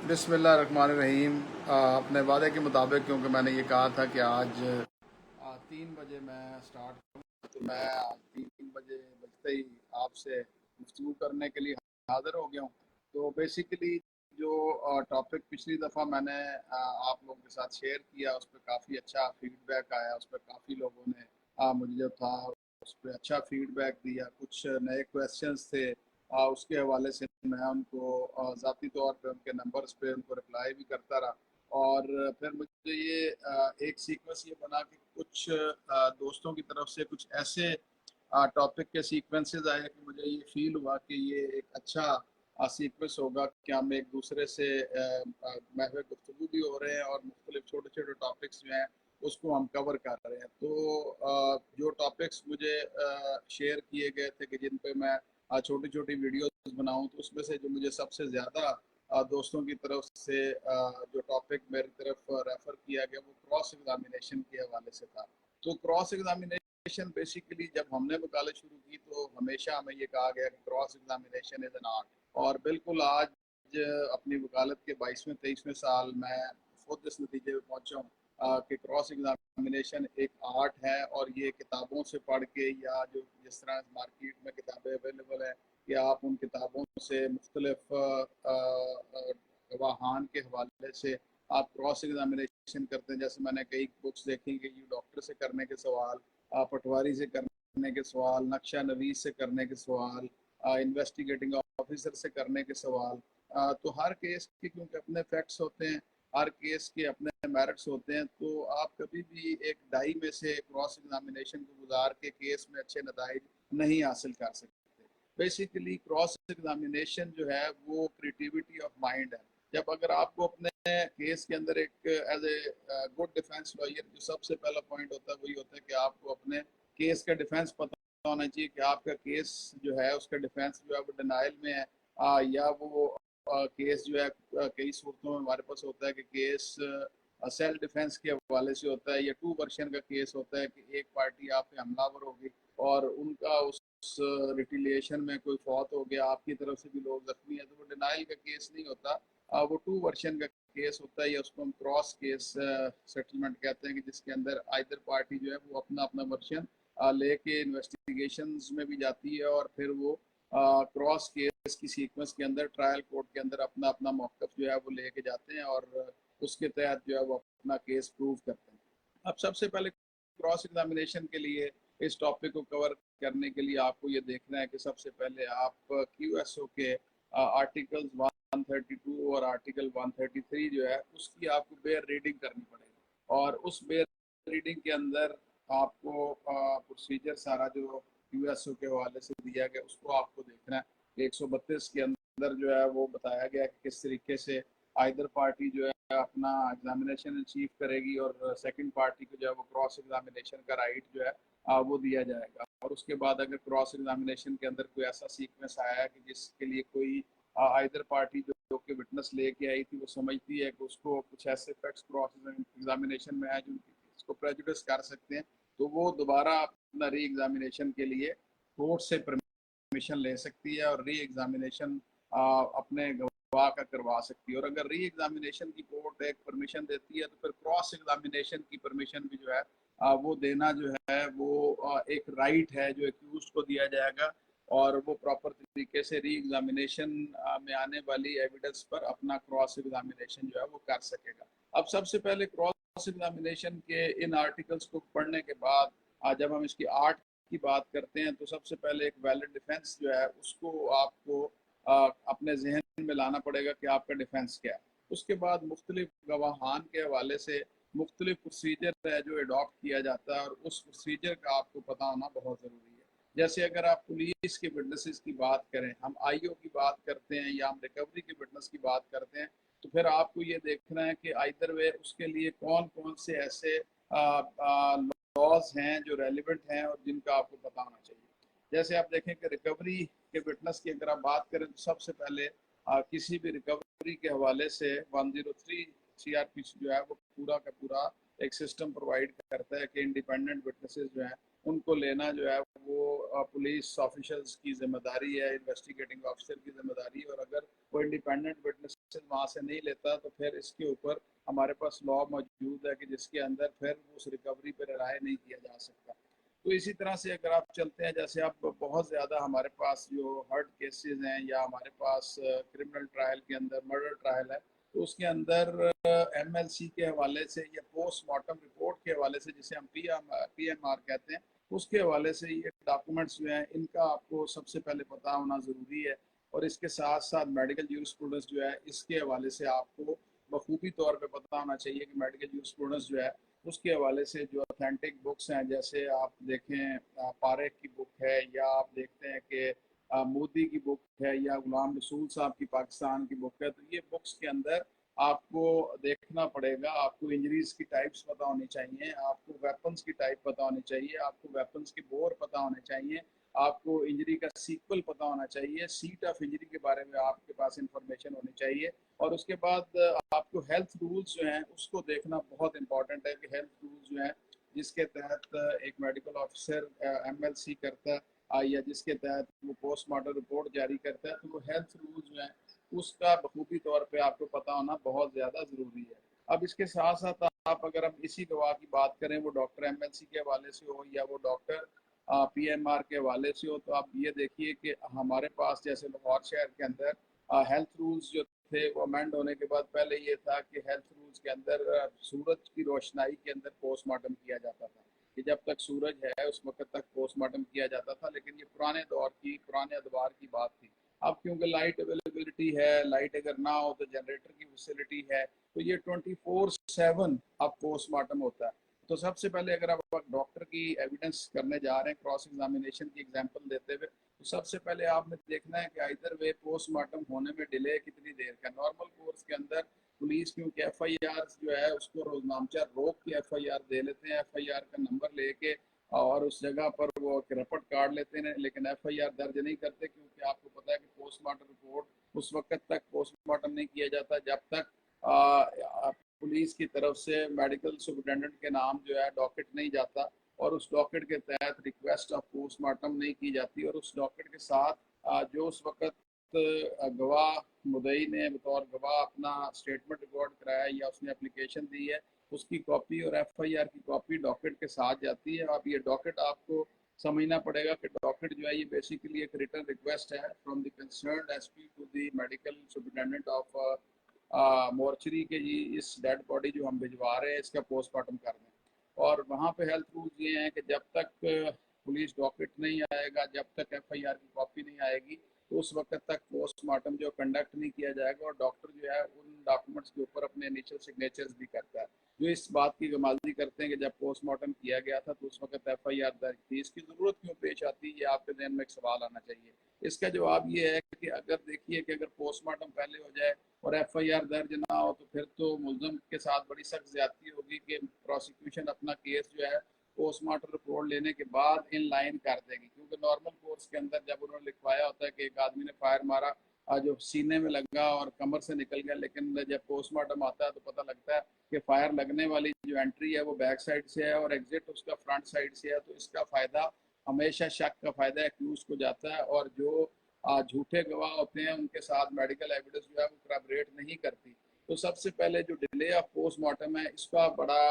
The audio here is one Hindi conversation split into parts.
बिस्मिल्लाहिर्रहमानिर्रहीम। अपने वादे के मुताबिक, क्योंकि मैंने ये कहा था कि आज 3 बजे मैं स्टार्ट करूँ, तो मैं आज 3 बजे बजते ही आपसे गुफ्तगू करने के लिए हाज़िर हो गया हूँ। तो बेसिकली जो टॉपिक पिछली दफ़ा मैंने आप लोगों के साथ शेयर किया, उस पर काफ़ी अच्छा फीडबैक आया। उस पर काफ़ी लोगों ने मुझे जो था उस पर अच्छा फीडबैक दिया। कुछ नए क्वेश्चंस थे, उसके हवाले से मैं उनको ज़ाती तौर पे उनके नंबर्स पे उनको रिप्लाई भी करता रहा। और फिर मुझे ये एक सीक्वेंस ये बना कि कुछ दोस्तों की तरफ से कुछ ऐसे टॉपिक के सीक्वेंसेस आए कि मुझे ये फील हुआ कि ये एक अच्छा सीक्वेंस होगा कि हम एक दूसरे से महवे गुफ्तगू भी हो रहे हैं और मुख्तलिफ छोटे छोटे टॉपिक्स जो हैं उसको हम कवर कर रहे हैं। तो जो टॉपिक्स मुझे शेयर किए गए थे कि जिन पे मैं छोटी छोटी वीडियोस बनाऊं, तो उसमें से जो मुझे सबसे ज़्यादा दोस्तों की तरफ से जो टॉपिक मेरी तरफ रेफ़र किया गया वो क्रॉस एग्जामिनेशन के हवाले से था। तो क्रॉस एग्जामिनेशन बेसिकली जब हमने वकालत शुरू की तो हमेशा हमें ये कहा गया कि cross examination is an art. और बिल्कुल आज अपनी वकालत के 22वें 23वें साल मैं खुद इस नतीजे पर पहुँचा हूँ कि क्रॉस एग्जामिनेशन एक आर्ट है। और ये किताबों से पढ़ के या जो जिस तरह मार्केट में किताबें अवेलेबल है कि आप उन किताबों से मुख्तलिफ गवाहान के हवाले से आप क्रॉस एग्जामिनेशन करते हैं। जैसे मैंने कई बुक्स देखी कि यू डॉक्टर से करने के सवाल, पटवारी से करने के सवाल, नक्शा नवीस से करने के सवाल, इन्वेस्टिगेटिंग ऑफिसर से करने के सवाल। तो हर केस के क्योंकि अपने फैक्ट्स होते हैं, हर केस के अपने मेरिट्स होते हैं, तो आप कभी भी एक डाई में से क्रॉस एग्जामिनेशन को गुजार के केस में अच्छे नताइज नहीं हासिल कर सकते। बेसिकली क्रॉस एग्जामिनेशन जो है वो क्रिएटिविटी ऑफ माइंड है। जब अगर आपको अपने केस के अंदर एक as a good defence lawyer, जो सबसे पहला पॉइंट होता है वही होता है कि आपको अपने केस का डिफेंस पता होना चाहिए कि आपका केस जो है उसका डिफेंस जो है वो डिनाइल में है, या वो केस जो है कई सूरतों में हमारे पास होता है कि केस सेल्फ डिफेंस के हवाले से होता है, या टू वर्शन का केस होता है कि एक पार्टी आप पे हमलावर होगी और उनका उस रिटिलिएशन में कोई फौत हो गया, आपकी तरफ से भी लोग जख्मी है, तो वो डिनाइल का केस नहीं होता, वो टू वर्शन का केस होता है, या उसको हम क्रॉस केस सेटलमेंट कहते हैं कि जिसके अंदर आइदर पार्टी जो है वो अपना अपना वर्शन लेके इन्वेस्टिगेशन में भी जाती है और फिर वो क्रॉस केस की सीक्वेंस के अंदर ट्रायल कोर्ट के अंदर अपना अपना मौक़िफ़ जो है वो लेके जाते हैं और उसके तहत जो है वो अपना केस प्रूव करते हैं। अब सबसे पहले क्रॉस एग्जामिनेशन के लिए इस टॉपिक को कवर करने के लिए आपको ये देखना है कि सबसे पहले आप QSO के आर्टिकल्स 132 और आर्टिकल 133 जो है उसकी आपको बेयर रीडिंग करनी पड़ेगी। और उस बेयर रीडिंग के अंदर आपको प्रोसीजर सारा जो QSO के हवाले से दिया गया उसको आपको देखना है। 132 के अंदर जो है वो बताया गया कि किस तरीके से आइदर पार्टी जो है अपना एग्जामिनेशन अचीव करेगी और सेकंड पार्टी को जो है वो क्रॉस एग्जामिनेशन का राइट जो है वो दिया जाएगा। और उसके बाद अगर क्रॉस एग्जामिनेशन के अंदर कोई ऐसा सीक्वेंस आया है कि जिसके लिए कोई आइदर पार्टी जो कि विटनेस लेके आई थी वो समझती है कि उसको कुछ ऐसे फैक्ट्स क्रॉस एग्जामिनेशन में है जो इसको प्रेजुडिस कर सकते हैं, तो वो दोबारा अपना री एग्जामिनेशन के लिए कोर्ट से परमिशन ले सकती है और री एग्जामिनेशन अपने गवाह का करवा सकती है। और अगर री एग्जामिनेशन की कोर्ट एक परमिशन देती है तो फिर क्रॉस एग्जामिनेशन की परमिशन भी जो है वो देना जो है वो एक राइट है जो एक्यूज को दिया जाएगा और वो प्रॉपर तरीके से री एग्जामिनेशन में आने वाली एविडेंस पर अपना क्रॉस एग्जामिनेशन जो है वो कर सकेगा। अब सबसे पहले क्रॉस एग्जामिनेशन के इन आर्टिकल्स को पढ़ने के बाद जब हम इसकी आर्ट की बात करते हैं तो सबसे पहले एक वैलिड डिफेंस जो है उसको आपको अपने जहन में लाना पड़ेगा कि आपका डिफेंस क्या है। उसके बाद मुख्तलिफ गवाहान के हवाले से मुख्तलिफ प्रोसीजर है जो अडॉप्ट किया जाता है और उस प्रोसीजर का आपको पता होना बहुत ज़रूरी है। जैसे अगर आप पुलिस के विटनेसेस की बात करें, हम IO की बात करते हैं या हम रिकवरी के विटनेस की बात करते हैं, तो फिर आपको ये देखना है कि आइदर वे उसके लिए कौन कौन से ऐसे लॉज हैं जो रेलिवेंट हैं और जिनका आपको पता होना चाहिए। जैसे आप देखें कि रिकवरी के विटनेस की अगर आप बात करें तो सबसे पहले किसी भी रिकवरी के हवाले से 103 CRPC जो है वो पूरा का पूरा एक सिस्टम प्रोवाइड करता है कि इंडिपेंडेंट विटनेसेस जो हैं उनको लेना जो है वो पुलिस ऑफिशल्स की जिम्मेदारी है, इन्वेस्टिगेटिंग ऑफिसर की जिम्मेदारी है। और अगर वो इंडिपेंडेंट विटनेसेस वहाँ से नहीं लेता तो फिर इसके ऊपर हमारे पास लॉ मौजूद है कि जिसके अंदर फिर उस रिकवरी पर राय नहीं किया जा सकता। तो इसी तरह से अगर आप चलते हैं, जैसे आप बहुत ज़्यादा हमारे पास जो हर्ट केसेस हैं या हमारे पास क्रिमिनल ट्रायल के अंदर मर्डर ट्रायल है, तो उसके अंदर एमएलसी के हवाले से या पोस्टमार्टम रिपोर्ट के हवाले से, जिसे हम पीएमआर कहते हैं, उसके हवाले से ये डॉक्यूमेंट्स जो हैं इनका आपको सबसे पहले पता होना ज़रूरी है। और इसके साथ साथ मेडिकल जूरिस्प्रूडेंस जो है इसके हवाले से आपको बखूबी तौर पे पता होना चाहिए कि मेडिकल जूरिस्प्रूडेंस जो है उसके हवाले से जो ऑथेंटिक बुक्स हैं, जैसे आप देखें पारेख की बुक है, या आप देखते हैं कि मोदी की बुक है, या गुलाम रसूल साहब की पाकिस्तान की बुक है, तो ये बुक्स के अंदर आपको देखना पड़ेगा। आपको इंजरीज की टाइप्स पता होनी चाहिए, आपको वेपन्स की टाइप पता होनी चाहिए, आपको वेपन्स के बोर पता होने चाहिए, आपको इंजरी का सीक्वल पता होना चाहिए, सीट ऑफ इंजरी के बारे में आपके पास इंफॉर्मेशन होनी चाहिए। और उसके बाद आपको हेल्थ रूल्स जो हैं उसको देखना बहुत इंपॉर्टेंट है कि हेल्थ रूल्स जो हैं जिसके तहत एक मेडिकल ऑफिसर एमएलसी करता है या जिसके तहत वो पोस्टमार्टम रिपोर्ट जारी करता है, तो वो हेल्थ रूल्स जो हैं उसका बखूबी तौर पे आपको पता होना बहुत ज़्यादा ज़रूरी है। अब इसके साथ साथ आप अगर हम इसी गवाह की बात करें, वो डॉक्टर एमएलसी के हवाले से हो या वो डॉक्टर पीएमआर के हवाले से हो, तो आप ये देखिए कि हमारे पास जैसे लाहौर शहर के अंदर हेल्थ रूल्स जो थे वो अमेंड होने के बाद पहले ये था कि हेल्थ रूल्स के अंदर सूरज की रोशनाई के अंदर पोस्टमार्टम किया जाता था, कि जब तक सूरज है उस वक्त तक पोस्टमार्टम किया जाता था। लेकिन ये पुराने दौर की, पुराने अदवार की बात थी। अब क्योंकि लाइट अवेलेबिलिटी है, लाइट अगर ना हो तो जनरेटर की फैसिलिटी है, तो ये 24/7 अब पोस्टमार्टम होता है। तो सबसे पहले अगर आप डॉक्टर की एविडेंस करने जा रहे हैं, क्रॉस एग्जामिनेशन की एग्जांपल देते हुए, तो सबसे पहले आपने देखना है कि इधर वे पोस्टमार्टम होने में डिले कितनी देर का। नॉर्मल कोर्स के अंदर पुलिस क्योंकि एफआईआर जो है उसको रोजनामचा रोक के एफआईआर दे लेते हैं, एफआईआर का नंबर लेके और उस जगह पर वो रिपोर्ट काट लेते हैं, लेकिन एफआईआर दर्ज नहीं करते, क्योंकि आपको पता है कि पोस्टमार्टम रिपोर्ट उस वक्त तक पोस्टमार्टम नहीं किया जाता जब तक पुलिस की तरफ से मेडिकल सुपरिटेंडेंट के नाम जो है डॉकेट नहीं जाता, और उस डॉकेट के तहत रिक्वेस्ट ऑफ पोस्टमार्टम नहीं की जाती, और उस डॉकेट के साथ जो उस वक्त गवाह मुदई ने बतौर गवाह अपना स्टेटमेंट रिकॉर्ड कराया या उसने एप्लीकेशन दी है, उसकी कॉपी और एफआईआर की कॉपी डॉकेट के साथ जाती है। अब ये डॉकेट आपको समझना पड़ेगा कि डॉकेट जो है ये बेसिकली एक रिटर्न रिक्वेस्ट है from the concerned SP to the medical superintendent of mortuary के जी इस डेड बॉडी जो हम भिजवा रहे हैं इसका पोस्टमार्टम कर दें। और वहाँ पे हेल्थ रूल्स ये हैं कि जब तक पुलिस डॉकेट नहीं आएगा, जब तक एफआईआर की कॉपी नहीं आएगी, तो उस वक्त तक पोस्टमार्टम जो कंडक्ट नहीं किया जाएगा। और डॉक्टर जो है उन डॉक्यूमेंट्स के ऊपर अपने इनिशियल सिग्नेचर्स भी करता है, जो इस बात की गमालदी करते हैं कि जब पोस्टमार्टम किया गया था तो उस वक्त एफआईआर दर्ज थी। इसकी ज़रूरत क्यों पेश आती है, ये आपके ध्यान में एक सवाल आना चाहिए। इसका जवाब ये है कि अगर देखिए कि अगर पोस्टमार्टम पहले हो जाए और एफआईआर दर्ज ना हो, तो फिर तो मुलजम के साथ बड़ी सख्त ज्यादती होगी कि प्रोसिक्यूशन अपना केस जो है पोस्टमार्टम रिपोर्ट लेने के बाद इन लाइन कर देगी। क्योंकि नॉर्मल कोर्स के अंदर जब उन्होंने लिखवाया होता है कि एक आदमी ने फायर मारा जो सीने में लगा और कमर से निकल गया, लेकिन जब पोस्टमार्टम आता है तो पता लगता है कि फायर लगने वाली जो एंट्री है वो बैक साइड से है और एग्जिट उसका फ्रंट साइड से है। तो इसका फायदा हमेशा शक का फायदा एक्यूज को जाता है, और जो झूठे गवाह होते हैं उनके साथ मेडिकल एविडेंस जो है वो करैबोरेट नहीं करती। तो सबसे पहले जो डिले ऑफ पोस्टमार्टम है इसका बड़ा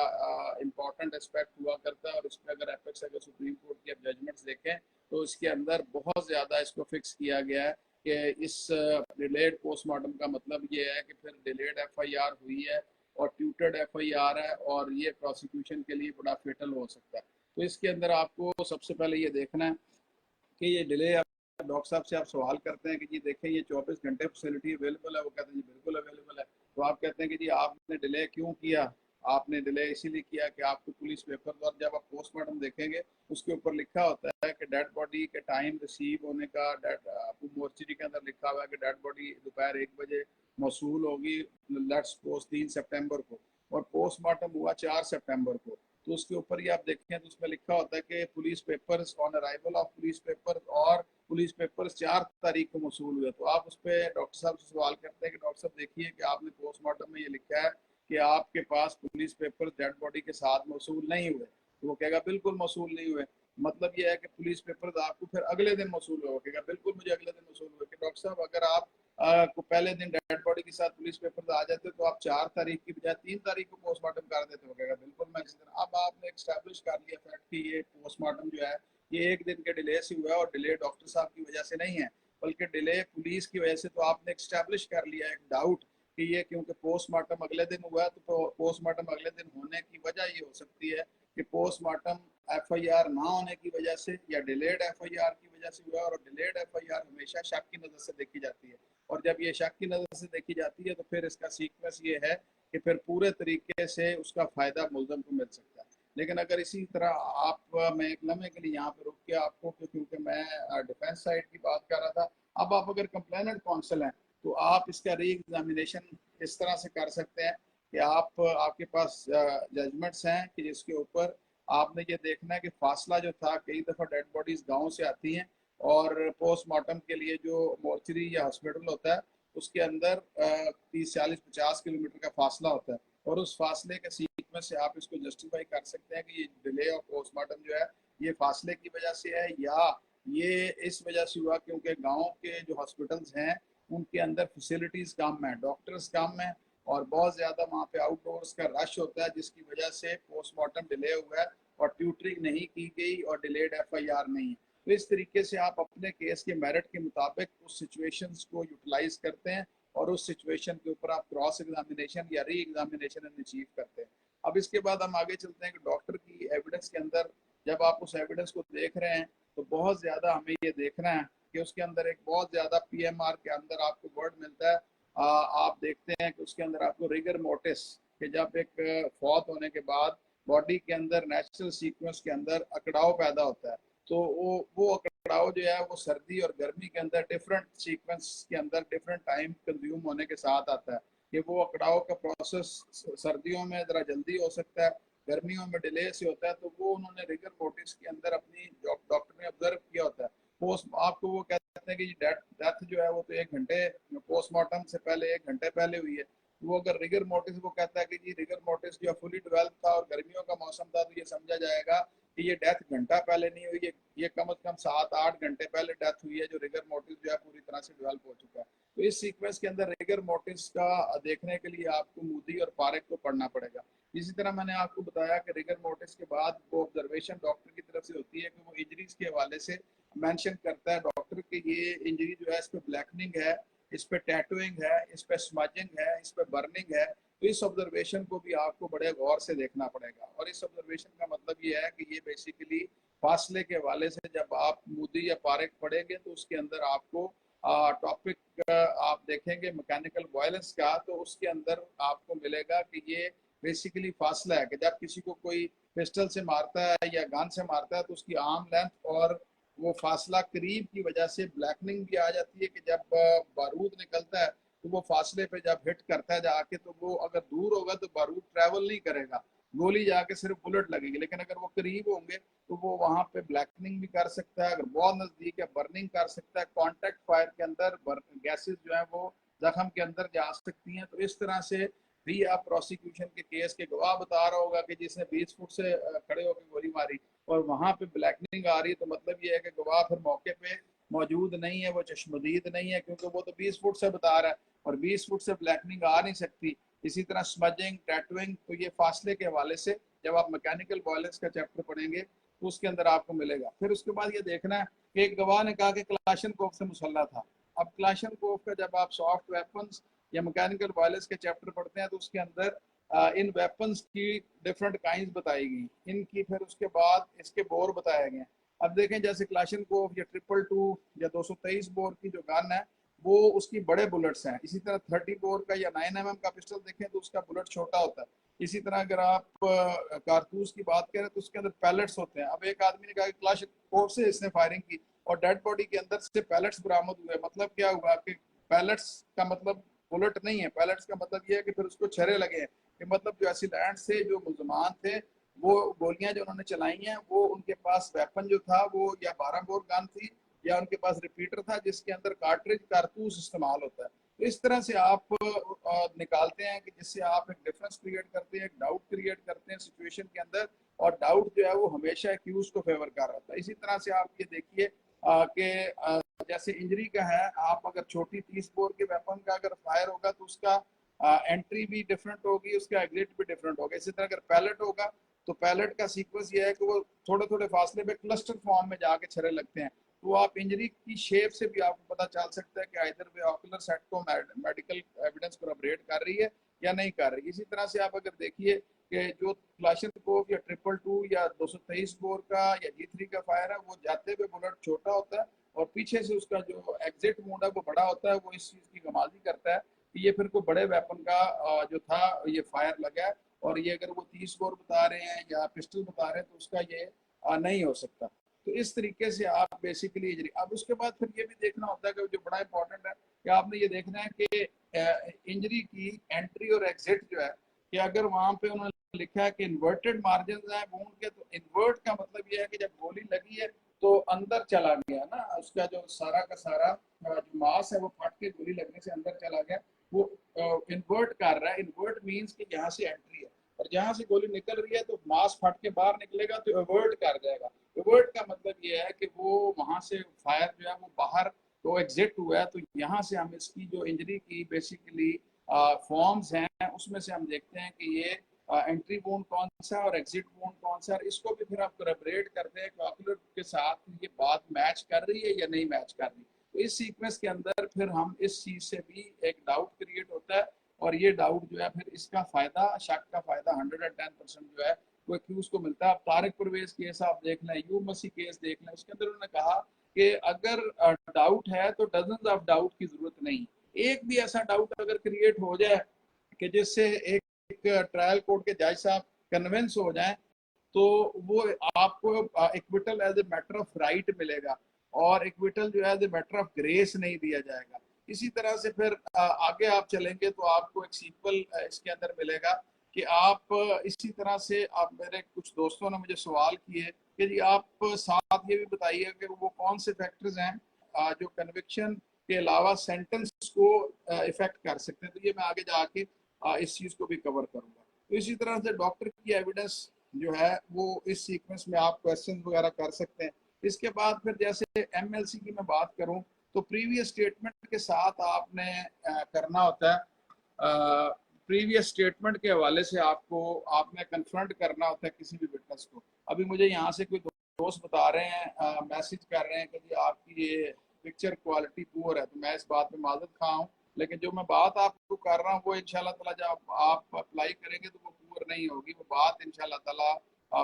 इंपॉर्टेंट एस्पेक्ट हुआ करता है। और इसमें अगर एपेक्स अगर सुप्रीम कोर्ट की जजमेंट्स देखें तो इसके अंदर बहुत ज़्यादा इसको फिक्स किया गया है कि इस डिलेड पोस्टमार्टम का मतलब ये है कि फिर डिलेड एफआईआर हुई है और ट्यूटेड एफआईआर है, और ये प्रोसिक्यूशन के लिए बड़ा फेटल हो सकता है। तो इसके अंदर आपको सबसे पहले ये देखना है कि ये डिले, डॉक्टर साहब से आप सवाल करते हैं कि जी देखें ये 24 घंटे फैसिलिटी अवेलेबल है, वो कहते हैं जी बिल्कुल अवेलेबल है। तो आप कहते हैं कि जी आपने डिले क्यों किया, आपने डिले इसीलिए किया कि आपको पुलिस पेपर, और जब आप पोस्टमार्टम देखेंगे उसके ऊपर लिखा होता है कि डेड बॉडी के टाइम रिसीव होने का, डेड मोर्चरी के अंदर लिखा हुआ है कि डेड बॉडी दोपहर 1 बजे मौसूल होगी, लेट्स सपोज 3 सितंबर को, और पोस्टमार्टम हुआ 4 सितंबर को। तो उसके ऊपर ही आप देखें तो उसमें लिखा होता है कि police papers on arrival of police papers, और पुलिस पेपर्स 4 तारीख को मौसूल हुए। तो आप उस पर डॉक्टर साहब से सवाल करते हैं कि डॉक्टर साहब देखिए कि आपने पोस्टमार्टम में ये लिखा है कि आपके पास पुलिस पेपर डेड बॉडी के साथ मौसूल नहीं हुए। तो वो कहेगा बिल्कुल मौसूल नहीं हुए। मतलब ये है कि पुलिस पेपर्स आपको फिर अगले दिन मौसूल होगा। बिल्कुल मुझे अगले दिन मौसूल हुआ कि डॉक्टर साहब अगर आप को पहले दिन डेड बॉडी के साथ पुलिस पेपर्स आ जाते तो आप 4 तारीख की बजाय 3 तारीख को पोस्टमार्टम कर देते हो। बिल्कुल मैं इसी तरह, अब आपने एस्टैब्लिश कर लिया फैक्ट कि ये पोस्टमार्टम जो है ये एक दिन के डिले से हुआ है और डिले डॉक्टर साहब की वजह से नहीं है बल्कि डिले पुलिस की वजह से। तो आपने एस्टैब्लिश कर लिया एक डाउट कि ये क्योंकि पोस्टमार्टम अगले दिन हुआ है तो पोस्टमार्टम अगले दिन होने की वजह ये हो सकती है कि पोस्टमार्टम एफआईआर ना होने की वजह से या डिलेड एफआईआर की वजह से हुआ। और डिलेड एफआईआर हमेशा शक की नजर से देखी जाती है और जब ये शक की नजर से देखी जाती है तो फिर इसका सीक्वेंस ये है कि फिर पूरे तरीके से उसका फायदा मुलजम को मिल सकता है। लेकिन अगर इसी तरह आप, मैं एक लम्हे के लिए यहाँ पे रुक के आपको, क्योंकि मैं डिफेंस साइड की बात कर रहा था, अब आप अगर कंप्लेनेंट काउंसिल हैं तो आप इसका री एग्जामिनेशन इस तरह से कर सकते हैं कि आपके पास जजमेंट्स हैं कि जिसके ऊपर आपने ये देखना है कि फासला जो था, कई दफ़ा डेड बॉडीज गाँव से आती हैं और पोस्टमार्टम के लिए जो मोर्चरी या हॉस्पिटल होता है उसके अंदर 30, 40, 50 किलोमीटर का फासला होता है और उस फासले के सीक्वेंस से आप इसको जस्टिफाई कर सकते हैं कि ये डिले ऑफ पोस्टमार्टम जो है ये फासले की वजह से है या ये इस वजह से हुआ क्योंकि गाँव के जो हॉस्पिटल्स हैं उनके अंदर फैसिलिटीज कम है, डॉक्टर्स कम है और बहुत ज्यादा वहाँ पे आउटडोर्स का रश होता है जिसकी वजह से पोस्टमार्टम डिले हुआ है और ट्यूटरिंग नहीं की गई और डिलेड एफआईआर नहीं है। तो इस तरीके से आप अपने केस के मेरिट के मुताबिक उस सिचुएशंस को यूटिलाइज करते हैं और उस सिचुएशन के ऊपर आप क्रॉस एग्जामिनेशन या री एग्जामिनेशन अचीव करते हैं। अब इसके बाद हम आगे चलते हैं कि डॉक्टर की एविडेंस के अंदर जब आप उस एविडेंस को देख रहे हैं तो बहुत ज्यादा हमें ये देखना है कि उसके अंदर एक बहुत ज्यादा पीएमआर के अंदर आपको वर्ड मिलता है। आप देखते हैं कि उसके अंदर आपको रिगर मोटिस कि जब एक फौत होने के बाद बॉडी के अंदर नेचुरल सीक्वेंस के अंदर अकड़ाव पैदा होता है तो वो अकड़ाव जो है वो सर्दी और गर्मी के अंदर डिफरेंट सीक्वेंस के अंदर डिफरेंट टाइम कंज्यूम होने के साथ आता है कि वो अकड़ाव का प्रोसेस सर्दियों में ज़रा जल्दी हो सकता है, गर्मियों में डिले से होता है। तो वो उन्होंने रिगर मोटिस के अंदर अपनी डॉक्टर ने ऑब्जर्व किया होता है। पोस्ट आपको वो कहते हैं कि डेथ जो है वो तो 1 घंटे पोस्टमार्टम से पहले 1 घंटे पहले हुई है। वो अगर रिगर मोटिस वो कहता है कि जी रिगर मोटिस जो फुली डेवलप था और गर्मियों का मौसम था तो ये समझा जाएगा कि ये डेथ घंटा पहले नहीं हुई है, ये कम से कम 7-8 घंटे पहले डेथ हुई है जो रिगर मोटिस जो है पूरी तरह से डेवलप हो चुका है। तो इस सीक्वेंस के अंदर रिगर मोटिस का देखने के लिए आपको मूदी और पारेख को पढ़ना पड़ेगा। इसी तरह मैंने आपको बताया कि रिगर मोटिस के बाद वो ऑब्जर्वेशन डॉक्टर की तरफ से होती है कि वो इंजरीज के हवाले से मेंशन करता है डॉक्टर कि ये इंजरी जो है इस पे ब्लैकनिंग है, इस पे टैटूइंग है, इस पे स्मजिंग है, इस पे बर्निंग है। तो इस ऑब्जर्वेशन को भी आपको बड़े गौर से देखना पड़ेगा और इस ऑब्जर्वेशन का मतलब ये है कि ये बेसिकली फासले के हवाले से जब आप मूदी या पारेख पढ़ेंगे तो उसके अंदर आपको टॉपिक आप देखेंगे मैकेनिकल वायलेंस का तो उसके अंदर आपको मिलेगा कि ये बेसिकली फासला है कि जब किसी को कोई पिस्टल से मारता है या गन से मारता है तो उसकी आर्म लेंथ और वो फासला करीब की वजह से ब्लैकनिंग भी आ जाती है कि जब बारूद निकलता है तो वो फासले पे जब हिट करता है जाके तो वो अगर दूर होगा तो बारूद ट्रेवल नहीं करेगा, गोली जाके सिर्फ बुलेट लगेगी। लेकिन अगर वो करीब होंगे तो वो वहां पे ब्लैकनिंग भी कर सकता है, अगर बहुत नजदीक है बर्निंग कर सकता है, कॉन्टेक्ट फायर के अंदर गैसेज जो है वो जख्म के अंदर जा सकती हैं। तो इस तरह से भी आप प्रोसिक्यूशन के केस के गवाह बता रहा होगा कि जिसने 20 फुट से खड़े होकर गोली मारी और वहां पे ब्लैकनिंग आ रही है तो मतलब ये है कि गवाह फिर मौके पे मौजूद नहीं है, वो चश्मदीद नहीं है क्योंकि वो तो 20 फुट से बता रहा है और 20 फुट से ब्लैकनिंग आ नहीं सकती। इसी तरह स्मजिंग टैटूइंग तो ये फासले के हवाले से जब आप मैकेनिकल वायलेंस का चैप्टर पढ़ेंगे तो उसके अंदर आपको मिलेगा। फिर उसके बाद ये देखना है कि एक गवाह ने कहा कि क्लाशनकोफ से मुसल्ला था। अब क्लाशनकोफ का जब आप सॉफ्ट वेपन्स या मैकेनिकल वायलेंस के चैप्टर पढ़ते हैं तो उसके अंदर इन वेपन्स की डिफरेंट काइंड्स बताई गई, इनकी फिर उसके बाद इसके बोर बताए गए। अब देखें जैसे क्लाशनकोफ या 222 या 223 बोर की जो गन है वो उसकी बड़े बुलेट्स हैं। इसी तरह 30 बोर का या 9mm का पिस्टल देखें तो उसका बुलेट छोटा होता है। इसी तरह अगर आप कारतूस की बात करें तो उसके अंदर पैलेट्स होते हैं। अब एक आदमी ने कहा कि क्लाशनकोफ से इसने फायरिंग की और डेड बॉडी के अंदर से पैलेट्स बरामद हुए। मतलब क्या हुआ कि पैलेट्स का मतलब बुलेट नहीं है, पैलेट्स का मतलब ये है कि फिर उसको छर्रे लगे हैं कि मतलब जो एसिलेंट से जो मुलजमान थे वो गोलियां जो उन्होंने चलाई हैं वो उनके पास वेपन जो था वो या 12 बोर गन थी या उनके पास रिपीटर था जिसके अंदर कार्ट्रिज कारतूस इस्तेमाल होता है। तो इस तरह से आप निकालते हैं कि जिससे आप एक डिफरेंस क्रिएट करते हैं, एक डाउट क्रिएट करते हैं सिचुएशन के अंदर, और डाउट जो है वो हमेशा एक्यूज को फेवर कर रहा है। इसी तरह से आप ये देखिए कि जैसे इंजरी का है, आप अगर छोटी 30 बोर के वेपन का अगर फायर होगा तो उसका एंट्री भी डिफरेंट होगी, उसका एग्जिट भी डिफरेंट होगा। इसी तरह अगर पैलेट होगा तो पैलेट का सीक्वेंस ये है कि वो थोड़े थोड़े फासले पे क्लस्टर फॉर्म में जाके छर्रे लगते हैं। तो आप इंजरी की शेप से भी आपको पता चल सकता है कि इधर वे ऑकुलर सेट को मेडिकल एविडेंस कोरबरेट कर रही है या नहीं कर रही। इसी तरह से आप अगर देखिए कि जो क्लाशनकोव या 222 या 223 बोर का या G3 का फायर है, वो जाते हुए बुलेट छोटा होता है और पीछे से उसका जो एग्जिट मोड है वो बड़ा होता है। वो इस चीज की कमाल करता है कि ये फिर कोई बड़े वेपन का जो था ये फायर लगा है, और ये अगर वो 30 बोर बता रहे हैं या पिस्टल बता रहे हैं तो उसका ये नहीं हो सकता। तो इस तरीके से आप बेसिकली इंजरी, अब उसके बाद फिर ये भी देखना होता है कि जो बड़ा इंपॉर्टेंट है कि आपने ये देखना है कि इंजरी की एंट्री और एग्जिट जो है, कि अगर वहां पे उन्होंने लिखा है कि इन्वर्टेड मार्जिन है वूंड के, तो इन्वर्ट का मतलब ये है कि जब गोली लगी है तो अंदर चला गया ना, उसका जो सारा का सारा जो मास है वो फट के गोली लगने से अंदर चला गया, वो इन्वर्ट कर रहा है। इन्वर्ट मीन्स कि यहाँ से एंट्री है और जहां से गोली निकल रही है तो मास फट के बाहर निकलेगा तो एवर्ट कर जाएगा। एवर्ट का मतलब ये है कि वो वहां से फायर जो है वो बाहर तो एग्जिट हुआ है। तो यहाँ से हम इसकी जो इंजरी की बेसिकली फॉर्म्स हैं उसमें से हम देखते हैं कि ये एंट्री वोन कौन सा और एग्जिट वोन कौन सा, इसको भी फिर आप कोलैबोरेट करते हैं ऑक्यूलर के साथ, ये बात मैच कर रही है या नहीं मैच कर रही। तो इस सीक्वेंस के अंदर फिर हम इस चीज से भी एक डाउट क्रिएट होता है, और ये डाउट जो है फिर इसका फायदा, शक का फायदा 110% जो है वो एक्यूज को मिलता है। आप तारिक परवेज केस आप देख लें, यूब मसीह केस देख लें, उसके अंदर उन्होंने कहा कि अगर डाउट है तो डजन ऑफ डाउट की जरूरत नहीं, एक भी ऐसा डाउट अगर क्रिएट हो जाए कि जिससे एक ट्रायल कोर्ट के जज साहब कन्विंस हो जाए तो वो आपको acquittal as a matter of right मिलेगा, और इक्विटल जो है as a matter of grace नहीं दिया जाएगा। इसी तरह से फिर आगे आप चलेंगे तो आपको एक सीक्वल इसके अंदर मिलेगा कि आप इसी तरह से, आप मेरे कुछ दोस्तों ने मुझे सवाल किए कि जी आप साथ ये भी बताइए कि वो कौन से फैक्टर्स हैं जो कन्विक्शन के अलावा सेंटेंस को इफेक्ट कर सकते हैं। तो ये मैं आगे जाके इस चीज को भी कवर करूंगा। तो इसी तरह से डॉक्टर की एविडेंस जो है वो इस सीक्वेंस में आप क्वेश्चन वगैरह कर सकते हैं। इसके बाद फिर जैसे एमएलसी की मैं बात करूं तो प्रीवियस स्टेटमेंट के साथ आपने करना होता है, प्रीवियस स्टेटमेंट के हवाले से आपने कन्फ्रंट करना होता है किसी भी विटनेस को। अभी मुझे यहाँ से कोई दोस्त बता रहे हैं, मैसेज कर रहे हैं कि जी आपकी ये पिक्चर क्वालिटी पुअर है, तो मैं इस बात में माजरत खा हूँ, लेकिन जो मैं बात आपको कर रहा हूँ वो इंशाल्लाह ताला जब आप अप्लाई करेंगे तो वो पुअर नहीं होगी, वो बात इंशाल्लाह ताला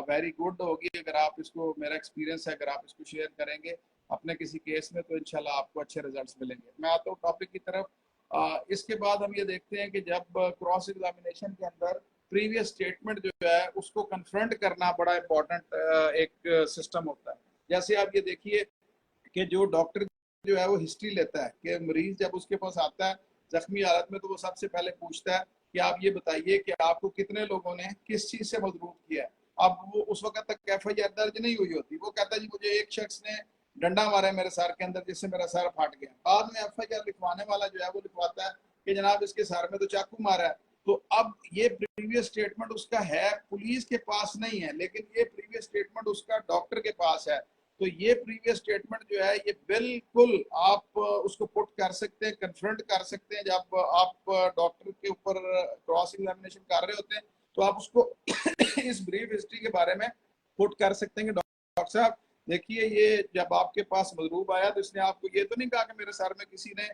वेरी गुड होगी। अगर आप इसको, मेरा एक्सपीरियंस है, अगर आप इसको शेयर करेंगे अपने किसी केस में तो इंशाल्लाह आपको अच्छे रिजल्ट्स मिलेंगे। मैं आता हूँ टॉपिक की तरफ। इसके बाद हम ये देखते हैं कि जब क्रॉस एग्जामिनेशन के अंदर प्रीवियस स्टेटमेंट जो है उसको कन्फ्रंट करना बड़ा इंपॉर्टेंट एक सिस्टम होता है। जैसे आप ये देखिए कि जो डॉक्टर जो है वो हिस्ट्री लेता है कि मरीज जब उसके पास आता है जख्मी हालत में, तो वो सबसे पहले पूछता है कि आप ये बताइए कि आपको कितने लोगों ने किस चीज से मजबूत किया है। अब वो उस वक्त तक FIR दर्ज नहीं हुई होती, वो कहता है जी मुझे एक शख्स ने डंडा मारा है मेरे सर के अंदर जिससे मेरा सर फट गया। बाद में FIR लिखवाने वाला जो है वो लिखवाता है कि जनाब इसके सर में तो चाकू मारा है। तो अब ये प्रीवियस स्टेटमेंट उसका है, पुलिस के पास नहीं है, लेकिन ये प्रीवियस स्टेटमेंट उसका डॉक्टर के पास है। तो ये प्रीवियस स्टेटमेंट जो है ये बिल्कुल आप उसको पुट कर सकते हैं, कन्फ्रंट कर सकते हैं। जब आप डॉक्टर के ऊपर क्रॉस एग्जामिनेशन कर रहे होते हैं तो आप उसको इस ब्रीफ हिस्ट्री के बारे में पुट कर सकते हैं कि डॉक्टर साहब देखिए ये जब आपके पास मजरूब आया तो इसने आपको ये तो नहीं कहा कि मेरे सर में किसी ने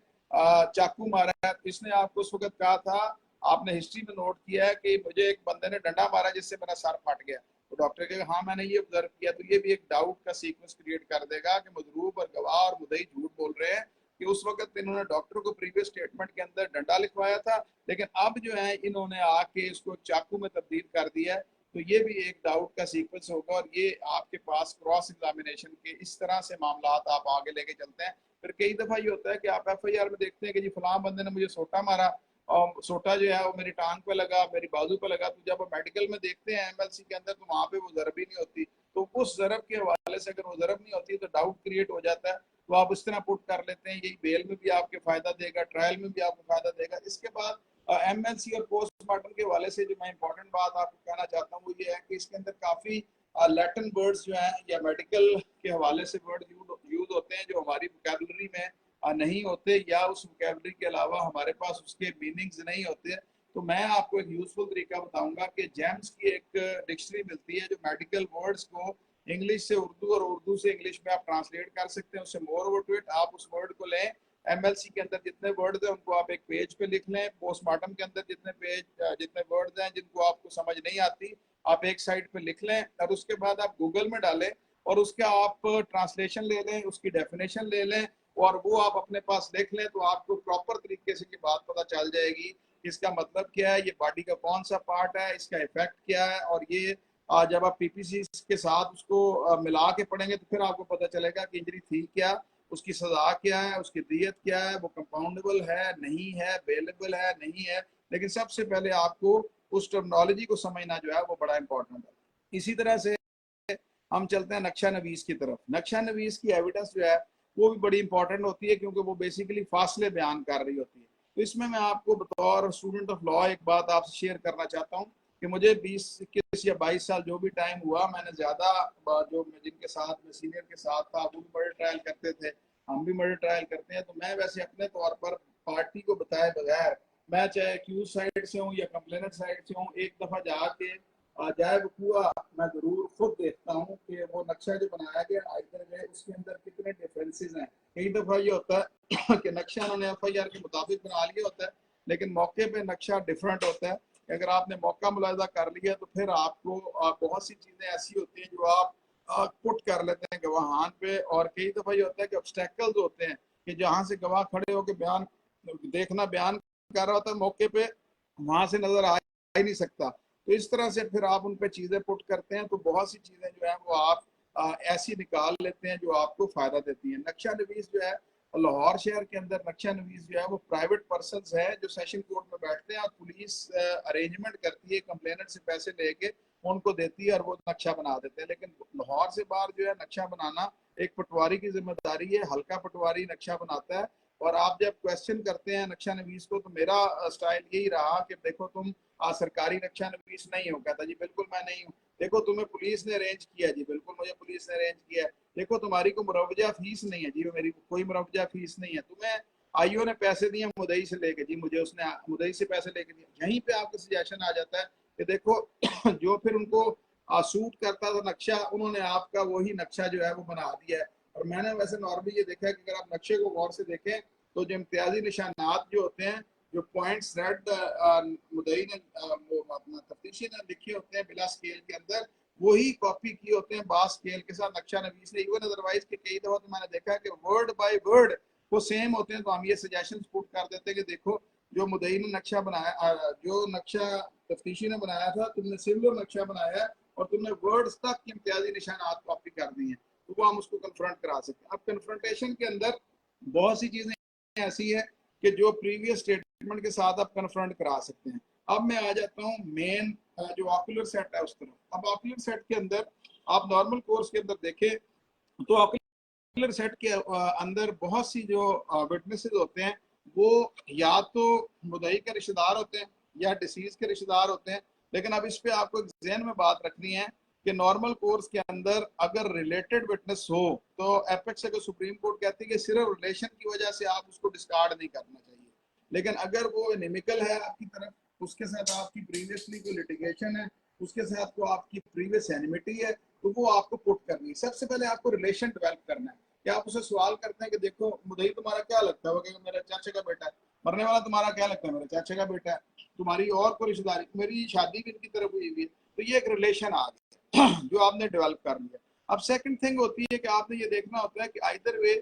चाकू मारा है, इसने आपको उस वक्त कहा था, आपने हिस्ट्री में नोट किया है कि मुझे एक बंदे ने डंडा मारा जिससे मेरा सर फट गया। तो डॉक्टर कहेगा हाँ मैंने ये ऑब्जर्व किया। तो ये भी एक डाउट का सीक्वेंस क्रिएट कर देगा कि मजरूब और गवाह और मुद्दई झूठ बोल रहे हैं कि उस वक्त इन्होंने डॉक्टर को प्रीवियस स्टेटमेंट के अंदर डंडा लिखवाया था, लेकिन अब जो है इन्होंने आके इसको चाकू में तब्दील कर दिया है। तो ये भी एक डाउट का सीक्वेंस होगा, और ये आपके पास क्रॉस एग्जामिनेशन के इस तरह से मामला आप आगे लेके चलते हैं। फिर कई दफा ये होता है कि आप FIR में देखते हैं कि जी फलां बंदे ने मुझे सोटा मारा, और सोटा जो है वो मेरी टांग पे लगा, मेरी बाजू पे लगा। तो जब मेडिकल में देखते हैं MLC के अंदर तो वहां पे वो जरब ही नहीं होती। तो उस जरब के हवाले से अगर वो जरब नहीं होती तो डाउट क्रिएट हो जाता है। तो आप उस तरह पुट कर लेते हैं। यही बेल में भी आपके फायदा देगा, ट्रायल में भी आपको फायदा देगा। इसके बाद एमएलसी और पोस्टमार्टम के हवाले से जो मैं इंपॉर्टेंट बात आपको कहना चाहता हूँ वो ये है कि इसके अंदर काफी लैटिन वर्ड्स जो हैं या मेडिकल के हवाले से वर्ड यूज होते हैं जो हमारी वोकैबुलरी में नहीं होते, या उस वोकैबुलरी के अलावा हमारे पास उसके मीनिंग्स नहीं होते। तो मैं आपको एक यूजफुल तरीका बताऊंगा कि जेम्स की एक डिक्शनरी मिलती है जो मेडिकल वर्ड्स को इंग्लिश से उर्दू और उर्दू से इंग्लिश में आप ट्रांसलेट कर सकते हैं। उससे मोर ओवर टू इट, आप उस वर्ड को लें, एमएलसी के अंदर जितने वर्ड हैं उनको आप एक पेज पे लिख लें, पोस्टमार्टम के अंदर जितने वर्ड हैं जिनको आपको समझ नहीं आती आप एक साइड पे लिख लें, और उसके बाद आप गूगल में डालें और उसका आप ट्रांसलेशन ले लें, उसकी डेफिनेशन ले लें और वो आप अपने पास लिख लें, तो आपको प्रॉपर तरीके से ये बात पता चल जाएगी इसका मतलब क्या है, ये बॉडी का कौन सा पार्ट है, इसका इफेक्ट क्या है। और ये जब आप पीपीसी के साथ उसको मिला के पढ़ेंगे तो फिर आपको पता चलेगा कि इंजरी थी क्या, उसकी सजा क्या है, उसकी दियत क्या है, वो कंपाउंडेबल है नहीं है, बेलेबल है नहीं है। लेकिन सबसे पहले आपको उस टर्मिनोलॉजी को समझना जो है वो बड़ा इंपॉर्टेंट है। इसी तरह से हम चलते हैं नक्शा नवीस की तरफ। नक्शा नवीस की एविडेंस जो है वो भी बड़ी इंपॉर्टेंट होती है क्योंकि वो बेसिकली फासले बयान कर रही होती है। तो इसमें मैं आपको बतौर स्टूडेंट ऑफ लॉ एक बात आपसे शेयर करना चाहता हूँ कि मुझे 20, 21 या 22 साल जो भी टाइम हुआ, मैंने ज्यादा जो जिनके साथ में सीनियर के साथ था वो भी मर्डर ट्रायल करते थे, हम भी मर्डर ट्रायल करते हैं। तो मैं वैसे अपने तौर पर पार्टी को बताए बगैर, मैं चाहे एक्यूज साइड से हूँ या कंप्लेनेंट साइड से हूँ, एक दफा जाके जाए वकूआ मैं जरूर खुद देखता हूँ कि वो नक्शा जो बनाया गया आइदर वे उसके अंदर कितने डिफरेंसेस हैं। कई दफा ये होता है कि नक्शा उन्होंने एफआईआर के मुताबिक बना लिया होता है लेकिन मौके पे नक्शा डिफरेंट होता है। अगर आपने मौका मुलाहिजा कर लिया तो फिर आपको बहुत सी चीजें ऐसी होती हैं जो आप पुट कर लेते हैं गवाहान पे। और कई दफा ये होता है कि ऑब्स्टेकल्स होते हैं कि जहाँ से गवाह खड़े होकर बयान देखना बयान कर रहा होता है मौके पे वहां से नजर आ ही नहीं सकता। तो इस तरह से फिर आप उन पे चीजें पुट करते हैं तो बहुत सी चीजें जो है वो आप ऐसी निकाल लेते हैं जो आपको फायदा देती है। नक्शा नवीस जो है लाहौर शहर के अंदर नक्शा नवीस जो है वो प्राइवेट पर्सन है जो सेशन कोर्ट में बैठते हैं और पुलिस अरेंजमेंट करती है, कंप्लेनेंट से पैसे लेके उनको देती है और वो नक्शा बना देते हैं। लेकिन लाहौर से बाहर जो है नक्शा बनाना एक पटवारी की जिम्मेदारी है, हल्का पटवारी नक्शा बनाता है। और आप जब क्वेश्चन करते हैं नक्शा नवीस को तो मेरा स्टाइल यही रहा कि देखो तुम सरकारी नक्शा नवीस नहीं हो। कहता जी बिल्कुल मैं नहीं हूँ। देखो तुम्हें पुलिस ने अरेंज किया, जी बिल्कुल मुझे पुलिस ने अरेंज किया। देखो तुम्हारी को मुरवजा फीस नहीं है, जी मेरी कोई मुरवजा फीस नहीं है। तुम्हें आईओ ने पैसे दिए मुदई से लेके, जी मुझे उसने मुदई से पैसे लेके दिए। यहीं पे आपको सजेशन आ जाता है कि देखो जो फिर उनको सूट करता था नक्शा उन्होंने आपका वही नक्शा जो है वो बना दिया है। और मैंने वैसे नॉर्मली ये देखा है कि अगर आप नक्शे को गौर से देखें तो जो इम्तियाजी निशानात जो होते हैं, जो पॉइंट्स रेड मुदई ने अपना तफ्तीशी ने लिखे होते हैं बिला स्केल के अंदर, वही कॉपी किए होते हैं बास स्केल के साथ नक्शा नवीस ने। इवन अदरवाइज के कई दफा तो मैंने देखा है कि वर्ड बाय वर्ड वो सेम होते हैं। तो हम ये सजेशन पुट कर देते हैं कि देखो जो मुदई ने नक्शा बनाया, जो नक्शा तफ्तीशी ने बनाया था, तुमने सिमिलर नक्शा बनाया है और तुमने वर्ड्स तक इम्तियाजी निशानात कॉपी कर दी हैं, तो वो हम उसको कन्फ्रंट करा सकते हैं। अब कन्फ्रंटेशन के अंदर बहुत सी चीजें ऐसी है कि जो प्रीवियस स्टेटमेंट के साथ आप कन्फ्रंट करा सकते हैं। अब मैं आ जाता हूँ मेन जो ऑक्यूलर सेट है उस तरफ। अब ऑक्यूलर सेट के अंदर आप नॉर्मल कोर्स के अंदर देखें तो ऑक्यूलर सेट के अंदर बहुत सी जो विटनेसेस होते हैं वो या तो मुदई के रिश्तेदार होते हैं या डिसीज के रिश्तेदार होते हैं। लेकिन अब इस पे आपको जहन में बात रखनी है कि नॉर्मल कोर्स के अंदर अगर रिलेटेड विटनेस हो तो एपेक्स को सुप्रीम कोर्ट कहती है कि सिर्फ रिलेशन की वजह से आप उसको डिस्कार्ड नहीं करना चाहिए। लेकिन अगर वो एनिमिकल है आपकी तरफ, उसके साथ आपकी प्रीवियसली कोई लिटिगेशन है, उसके साथ को आपकी प्रीवियस एनिमिटी है, तो वो आपको पुट करनी है। सबसे पहले आपको रिलेशन डेवलप करना है कि आप उसे सवाल करते हैं कि देखो मुदई तुम्हारा क्या लगता है, वो कहेगा मेरा चाचा का बेटा है। मरने वाला तुम्हारा क्या लगता है, मेरे चाचा का बेटा है। तुम्हारी और कोई रिश्तेदारी, मेरी शादी भी इनकी तरफ हुई हुई है। तो ये एक रिलेशन आ गया जो आपने डेवलप कर लिया। अब सेकंड थिंग होती है कि आपने ये देखना होता है कि आइदर वे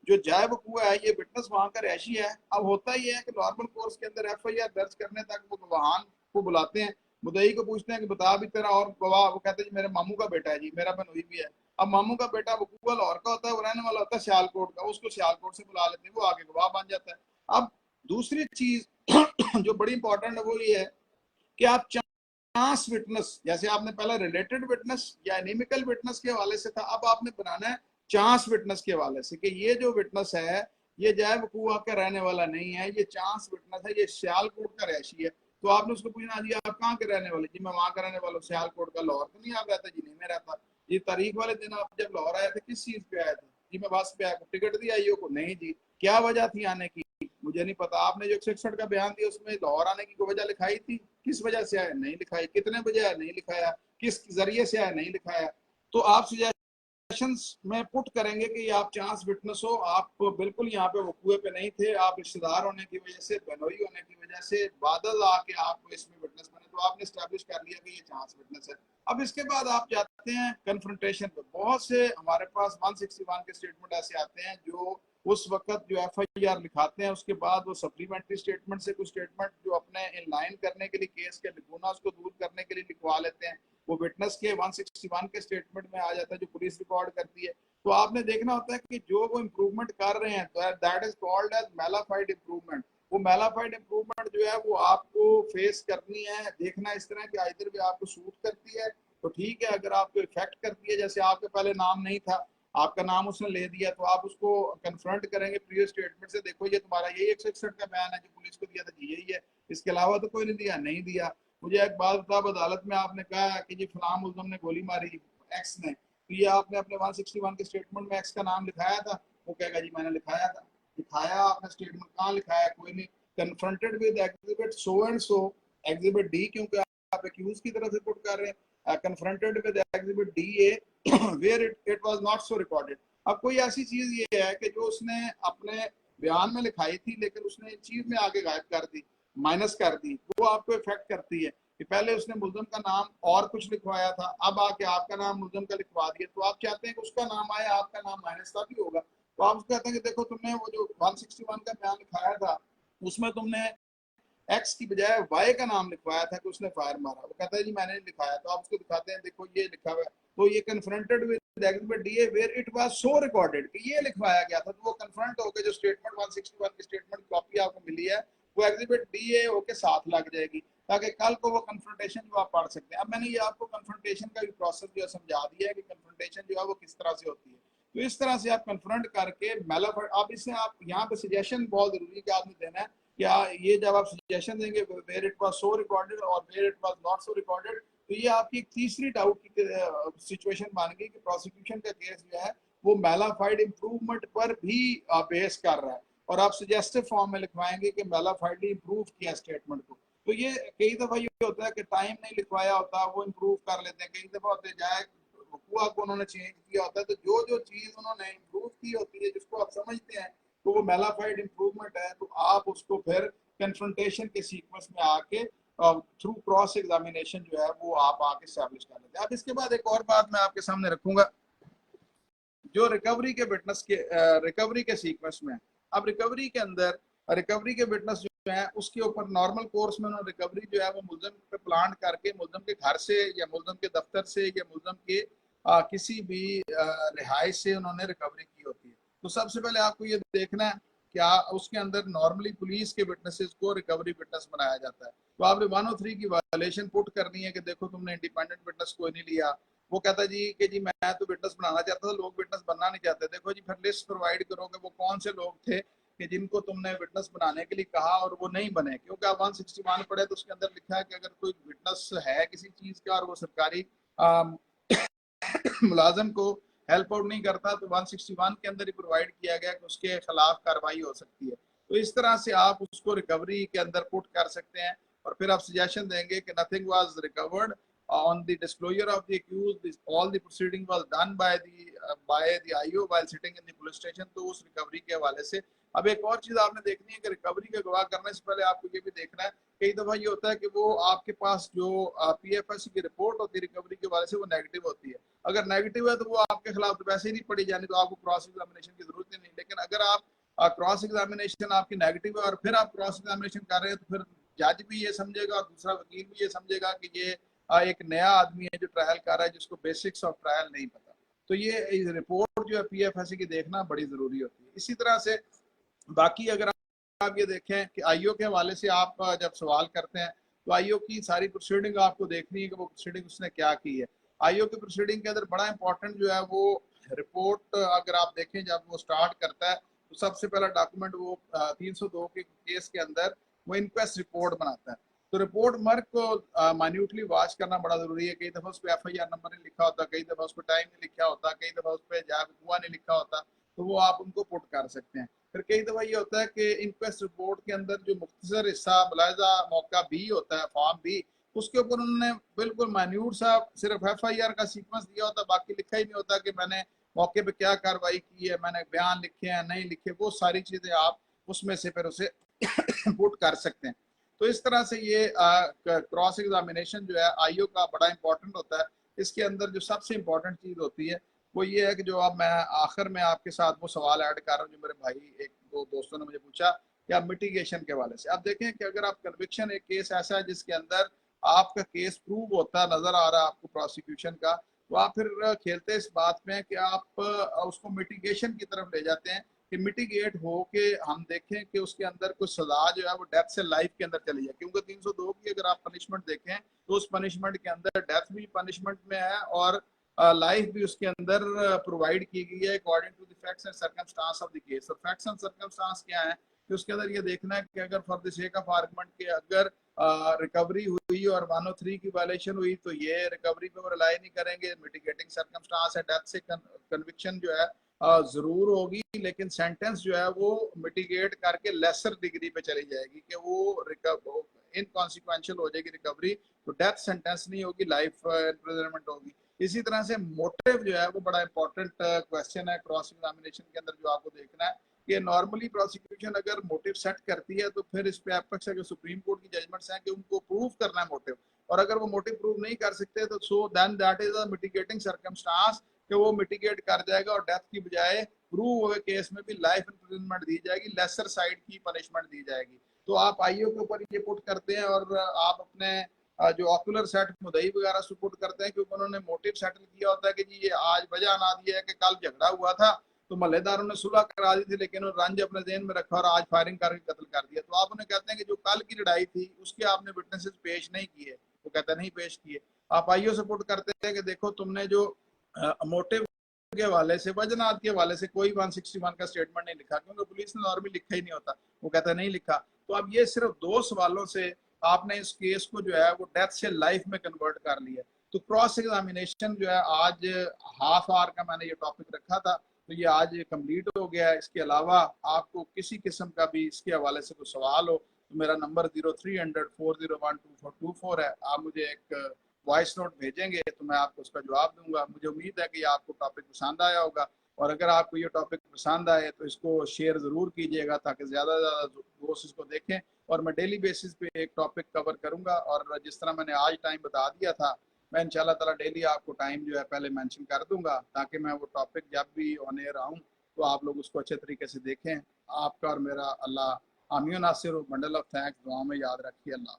जो जाए वकूआ है ये विटनेस वहां का रैशी है। अब होता ही है कि नॉर्मल कोर्स के अंदर एफआईआर दर्ज करने तक वो गवाहान को बुलाते हैं, मुदई को पूछते हैं कि बता भी तेरा और गवाह, वो कहते हैं जी मेरे मामू का बेटा है, जी मेरा बनोई भी है। अब मामू का बेटा वकूआ लाहौर का होता है, वो रहने वाला होता है सियालकोट का, उसको सियालकोट से बुला लेते हैं, वो आगे गवाह बन जाता है। अब दूसरी चीज जो बड़ी इंपॉर्टेंट है वो ये है कि आप चांस विटनेस, जैसे आपने पहले रिलेटेड विटनेस या एनिमिकल विटनेस के हवाले से था, अब आपने बनाना है चांस विटनेस के हवाले से कि ये जो विटनेस है ये जय वकूआ का रहने वाला नहीं है, ये चांस विटनेस है, ये सियालकोट का रैशी है। तो आपने उसको पूछना जी आप कहाँ के रहने वाले? जी मैं वहां का रहने वाला हूँ, सियालकोट का। लाहौर तो नहीं आप रहता? जी नहीं मैं रहता। ये तारीख वाले दिन आप जब लाहौर आए थे किस चीज पे आए थे? जी मैं बस पे आया। टिकट दी आईओ को? नहीं जी। क्या वजह थी आने की? मुझे नहीं पता। आपने जो 161 का बयान दिया उसमें लाहौर आने की कोई वजह लिखाई थी? किस वजह से आया? नहीं लिखाई। कितने बजे आया? नहीं लिखाया। किस जरिए से आया? नहीं लिखाया। तो आप में पुट करेंगे कि आप चांस विटनेस हो, आप बिल्कुल यहाँ पे वकूए पे नहीं थे, आप रिश्तेदार होने की वजह से, बहनोई होने की वजह से बादल आके आप इसमें विटनेस बने, तो आपने स्टैब्लिश कर लिया कि ये चांस विटनेस है। अब इसके बाद आप जाते हैं कन्फ्रंटेशन पे। बहुत से हमारे पास 161 के स्टेटमेंट ऐसे आते हैं जो उस वक्त जो FIR लिखाते हैं उसके बाद वो सप्लीमेंट्री स्टेटमेंट से कुछ स्टेटमेंट जो अपने इन लाइन करने के लिए केस के लिखुना उसको दूर करने के लिए लिखवा लेते हैं, वो विटनेस के 161 के स्टेटमेंट में आ जाता है जो पुलिस रिकॉर्ड करती है। तो आपने देखना होता है कि जो वो इम्प्रूवमेंट कर रहे हैं that is called as mala fide improvement. वो मेलाफाइड इम्प्रूवमेंट जो है वो आपको फेस करनी है, देखना इस तरह कि इधर भी आपको सूट करती है तो ठीक है, अगर आपको इफेक्ट करती है, जैसे आपके पहले नाम नहीं था, आपका नाम उसने ले दिया, तो आप उसको कन्फ्रंट करेंगे प्रीवियस स्टेटमेंट से, देखो ये तुम्हारा यही 161 का बयान है जो पुलिस को दिया था जी यही है, इसके अलावा तो कोई नहीं दिया। नहीं दिया। मुझे एक बात बता, अदालत में आपने कहा कि जी फलां मुल्ज़िम ने गोली मारी एक्स ने, तो ये आपने अपने 161 के स्टेटमेंट में एक्स का नाम लिखाया था? वो कहेगा जी मैंने लिखाया था। लिखाया आपने स्टेटमेंट कहाँ लिखाया? कोई नहीं। Confronted with exhibit so and so, exhibit D क्योंकि आप एक्यूज की तरफ से पुट कर रहे हैं, confronted with exhibit D A where it was not so recorded. अब कोई ऐसी चीज ये है कि जो उसने अपने बयान में लिखाई थी लेकिन उसने चीज में आगे गायब कर दी, माइनस कर दी, वो आपको इफेक्ट करती है कि पहले उसने मुल्ज़िम का नाम और कुछ लिखवाया था, अब आके आपका नाम मुल्ज़िम का लिखवा दिया, तो आप चाहते हैं कि उसका नाम आए, आपका नाम माइनस का भी होगा। तो आप कहते हैं कि देखो तुमने वो जो 161 का बयान लिखाया था उसमें तुमने एक्स की बजाय वाई का नाम लिखवाया था कि उसने फायर मारा। वो कहता है जी मैंने लिखाया। तो आप उसको दिखाते हैं देखो ये लिखा हुआ है, तो ये confronted with exhibit D where it was so recorded कि ये लिखवाया गया था, तो वो कन्फ्रंट होकर जो स्टेटमेंट 161 की स्टेटमेंट कॉपी आपको मिली है वो एग्जिबिट डी होके साथ लग जाएगी ताकि कल को वो कन्फ्रंटेशन जो आप पढ़ सकते हैं। अब मैंने ये आपको कन्फ्रंटेशन का भी प्रोसेस जो है समझा दिया है कि कन्फ्रंटेशन जो है वो किस तरह से होती है। तो इस तरह से आप कन्फ्रंट करके मेलाफर्ट, आप इससे आप यहाँ पे सजेशन बहुत जरूरी है कि आपने देना है क्या ये जब आप सजेशन देंगे where it was so recorded और where it was not so recorded, तो ये आपकी एक तीसरी डाउट की सिचुएशन बन गई कि प्रोसिक्यूशन का केस जो है वो मेलाफाइड इम्प्रूवमेंट पर भी बेस कर रहा है और आप सजेस्टिव फॉर्म में लिखवाएंगे कि मेलाफाइड इम्प्रूव किया स्टेटमेंट को। तो ये कई दफा ये होता है कि टाइम नहीं लिखवाया होता, वो इम्प्रूव कर लेते हैं। कई दफा होते जाए हुआ को उन्होंने चेंज किया होता है, तो जो जो चीज उन्होंने इम्प्रूव की होती है जिसको आप समझते हैं तो वो मेलाफाइड इम्प्रूवमेंट है, तो आप उसको फिर कन्फ्रंटेशन के सीक्वेंस में आके थ्रू क्रॉस एग्जामिनेशन जो है वो आप आके स्टैब्लिश कर लेते हैं। अब इसके बाद एक और बात मैं आपके सामने रखूंगा जो रिकवरी के विटनेस के रिकवरी के सीक्वेंस में। अब रिकवरी के अंदर रिकवरी के विटनेस जो है उसके ऊपर नॉर्मल कोर्स में उन्होंने रिकवरी जो है वो मुल्ज़िम पे प्लान करके मुल्ज़िम के घर से या मुल्ज़िम के दफ्तर से या मुल्ज़िम के किसी भी रिहाइश से उन्होंने रिकवरी की होती है। तो सबसे पहले आपको ये देखना है क्या उसके अंदर नॉर्मली पुलिस के विटनेसेस को रिकवरी विटनेस बनाया जाता है। तो आपने 103 की वायलेशन पुट करनी है कि देखो तुमने इंडिपेंडेंट विटनेस कोई नहीं लिया। वो कहता जी कि जी मैं तो विटनेस बनाना चाहता था, लोग विटनेस बनना नहीं चाहते। देखो जी फिर लिस्ट प्रोवाइड करोगे वो कौन से लोग थे कि जिनको तुमने विटनेस बनाने के लिए कहा और वो नहीं बने, क्योंकि आप 161 पढ़े तो उसके अंदर लिखा है कि अगर कोई विटनेस है किसी चीज का और वो सरकारी मुलाजम को हेल्प आउट नहीं करता तो 161 के अंदर ही प्रोवाइड किया गया कि उसके खिलाफ कार्रवाई हो सकती है। तो इस तरह से आप उसको रिकवरी के अंदर पुट कर सकते हैं और फिर आप सजेशन देंगे कि nothing was recovered on the disclosure of the accused, all the proceeding was done by the IO while sitting in the police station। तो उस रिकवरी के हवाले से अब एक और चीज आपने देखनी है कि रिकवरी का गवाह करने से पहले आपको ये भी देखना है, कई दफा ये होता है कि वो आपके पास जो PFS की रिपोर्ट होती है रिकवरी के हवाले से वो नेगेटिव होती है। अगर नेगेटिव है तो वो आपके खिलाफ तो वैसे ही नहीं पड़ी जानी, तो आपको क्रॉस एग्जामिनेशन की जरूरत ही नहीं। लेकिन अगर आप क्रॉस एग्जामिनेशन आपकी नेगेटिव है और फिर आप क्रॉस एग्जामिनेशन कर रहे हैं तो फिर जज भी ये समझेगा और दूसरा वकील भी ये समझेगा कि ये एक नया आदमी है जो ट्रायल कर रहा है जिसको बेसिक्स ऑफ ट्रायल नहीं पता। तो ये रिपोर्ट जो है PFS की देखना बड़ी जरूरी होती है। इसी तरह से बाकी अगर आप ये देखें कि आईओ के हवाले से आप जब सवाल करते हैं तो आईओ की सारी प्रोसीडिंग आपको देखनी है कि वो प्रोसीडिंग उसने क्या की है। आईओ की प्रोसीडिंग के अंदर बड़ा इंपॉर्टेंट जो है वो रिपोर्ट अगर आप देखें जब वो स्टार्ट करता है तो सबसे पहला डॉक्यूमेंट वो 302 के केस के अंदर वो इंक्वेस्ट रिपोर्ट बनाता है। तो रिपोर्ट मर्क को माइन्यूटली वॉच करना बड़ा जरूरी है। कई दफा उस पर FIR नंबर नहीं लिखा होता, कई दफा उस पर टाइम नहीं लिखा होता, कई दफा उस पर जब हुआ नहीं लिखा होता, तो वो आप उनको पुट कर सकते हैं। फिर कई दफा ये होता है कि इंक्वेस्ट रिपोर्ट के अंदर जो मुख्तसर हिस्सा मुलाहिजा मौका बी होता है, फॉर्म बी, उसके ऊपर उन्होंने बिल्कुल माइन्यूट सा सिर्फ FIR का सीक्वेंस दिया होता, बाकी लिखा ही नहीं होता कि मैंने मौके पे क्या कार्रवाई की है, मैंने बयान लिखे हैं नहीं लिखे, वो सारी चीजें आप उसमें से फिर उसे पुट कर सकते हैं। तो इस तरह से ये क्रॉस एग्जामिनेशन जो है IO का बड़ा इंपॉर्टेंट होता है। इसके अंदर जो सबसे इंपॉर्टेंट चीज होती है वो ये है कि जो अब मैं आखिर में आपके साथ वो सवाल ऐड कर रहा हूँ जो मेरे भाई एक दो दोस्तों ने मुझे पूछा क्या मिटिगेशन के वाले से। आप देखें कि अगर आप कन्विक्शन, एक केस ऐसा है जिसके अंदर आपका केस प्रूव होता नजर आ रहा है आपको प्रोसिक्यूशन का, तो आप फिर खेलते इस बात में कि आप उसको मिटिगेशन की तरफ ले जाते हैं कि मिटिगेट हो के हम देखें कि उसके अंदर कुछ सजा जो है वो डेथ से लाइफ के अंदर चली जाए। क्योंकि 302 की अगर आप पनिशमेंट देखें तो उस पनिशमेंट के अंदर डेथ भी पनिशमेंट में है और लाइफ भी उसके अंदर प्रोवाइड की गई है according to the facts and circumstances of the case. और फैक्ट्स एंड सर्कमस्टांस क्या है कि उसके अंदर ये देखना है कि अगर for the sake of argument के अगर रिकवरी हुई और 103 की वायलेशन हुई तो ये रिकवरी पे वो रिलाई नहीं करेंगे। मिटिगेटिंग सर्कमस्टांस है, डेथ से कन्विक्शन जो है जरूर होगी, लेकिन सेंटेंस जो है वो मिटिगेट करके लेसर डिग्री पे चली जाएगी कि वो इनकॉन्सिक्वेंशियल हो जाएगी रिकवरी, तो डेथ सेंटेंस नहीं होगी, लाइफ इम्प्रिजनमेंट होगी। इसी तरह से मोटिव जो है वो बड़ा इंपॉर्टेंट क्वेश्चन है क्रॉस एग्जामिनेशन के अंदर जो आपको देखना है कि नॉर्मली प्रोसिक्यूशन अगर मोटिव सेट करती है तो फिर इस पे एपेक्स अगर सुप्रीम कोर्ट की जजमेंट्स हैं कि उनको प्रूव करना है मोटिव, और अगर वो मोटिव प्रूव नहीं कर सकते तो so then that is a mitigating circumstance कि वो मिटिगेट कर जाएगा और डेथ की बजाय प्रूव हुए केस में भी लाइफ इम्प्रिजनमेंट दी जाएगी, लेसर साइड की पनिशमेंट दी जाएगी। तो आप IO के ऊपर ये पुट करते हैं और आप अपने जो ऑक्यूलर सेट मुदई वगैरह सपोर्ट करते हैं क्योंकि उन्होंने मोटिव सेटल किया होता है कि जी ये आज वजह ना दी है कि कल झगड़ा हुआ था तो मोहल्लेदारों ने सुलह करा दी थी लेकिन रंज अपने जेन में रखा और आज फायरिंग करके कत्ल कर दिया। तो आप उन्हें कहते हैं कि जो कल की लड़ाई थी उसके आपने विटनेसेस पेश नहीं किए, वो कहते नहीं पेश किए। आप IO सपोर्ट करते हैं कि देखो तुमने जो मोटिव के हवाले से, वजनात के हवाले से कोई 161 का स्टेटमेंट नहीं लिखा क्योंकि पुलिस ने नॉर्मली लिखा ही नहीं होता, वो कहता नहीं लिखा। तो अब ये सिर्फ 2 सवालों से आपने इस केस को जो है वो डेथ से लाइफ में कन्वर्ट कर लिया। तो क्रॉस एग्जामिनेशन जो है आज हाफ आवर का मैंने ये टॉपिक रखा था तो ये आज कंप्लीट हो गया है। इसके अलावा आपको किसी किस्म का भी इसके हवाले से कोई सवाल हो तो मेरा नंबर 0300401224 है। आप मुझे एक वॉइस नोट भेजेंगे तो मैं आपको उसका जवाब दूंगा। मुझे उम्मीद है कि आपको टॉपिक पसंद आया होगा और अगर आपको ये टॉपिक पसंद आए तो इसको शेयर ज़रूर कीजिएगा ताकि ज़्यादा से ज़्यादा दोस्त इसको देखें। और मैं डेली बेसिस पे एक टॉपिक कवर करूंगा और जिस तरह मैंने आज टाइम बता दिया था मैं इंशाल्लाह ताला डेली आपको टाइम जो है पहले मेंशन कर दूंगा ताकि मैं वो टॉपिक जब भी ऑन एयर आऊँ तो आप लोग उसको अच्छे तरीके से देखें। आपका और मेरा अल्लाह आमीन नासिर बंडल ऑफ थैंक्स दुआ में याद रखिए। अल्लाह।